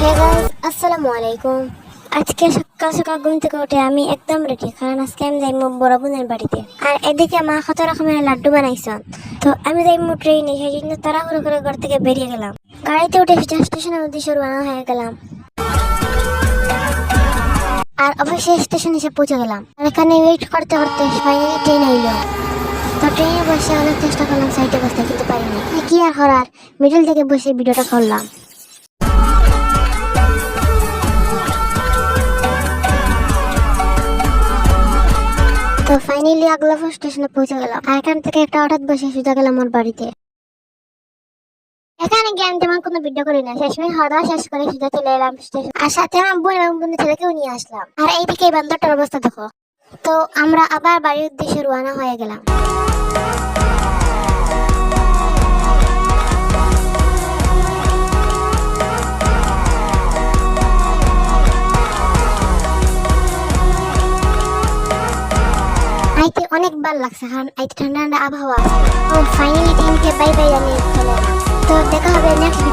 Hey guys, আসসালামু আলাইকুম। আজকে সকাল সকাল ঘুম থেকে উঠে আমি একদম রেডি, কারণ আজকে আমি যাইমু বড় বোনের বাড়িতে। আর এদিকে মা কত রকমের লাড্ডু বানাইছেন। তো আমি যাইমু ট্রেনে, সেই জন্য তাড়াহুড়ো করে ঘর থেকে বেরিয়ে গেলাম। গাড়িতে উঠে স্টেশনের উদ্দেশ্যে রওনা হয়ে গেলাম। আর অবশ্যই স্টেশন এসে পৌঁছে গেলাম। আর এখানে ওয়েট করতে করতে ফাইনালি ট্রেন আইলো। তো ট্রেনে বসে অনেক চেষ্টা করলাম সাইডে বসতে, কিন্তু পারিনি। কি আর করার, মিডল থেকে বসে ভিডিওটা করলাম। তো ফাইনালি আগলাফ স্টেশনে পৌঁছে গেলাম। আর এখান থেকে একটা হঠাৎ বসে সোজা গেলাম আমার বাড়িতে। এখানে গিয়ে আমি তেমন কোনো ভিডিও করি না, শেষমেশ খাওয়া দাওয়া শেষ করে সোজা চলে এলাম স্টেশন। আর সাথে আমার বোন এবং বোনের ছেলেকেও নিয়ে আসলাম। আর এইদিকে এই বান্দরটার অবস্থা দেখো। তো আমরা আবার বাড়ির উদ্দেশ্যে রওনা হয়ে গেলাম। আইতে অনেক ভালো লাগছে, কারণ আইতে ঠান্ডা ঠান্ডা আবহাওয়া। ও ফাইনালি টাইমকে বাই বাই জানিয়ে চলে এলাম। তো দেখা হবে নেক্সট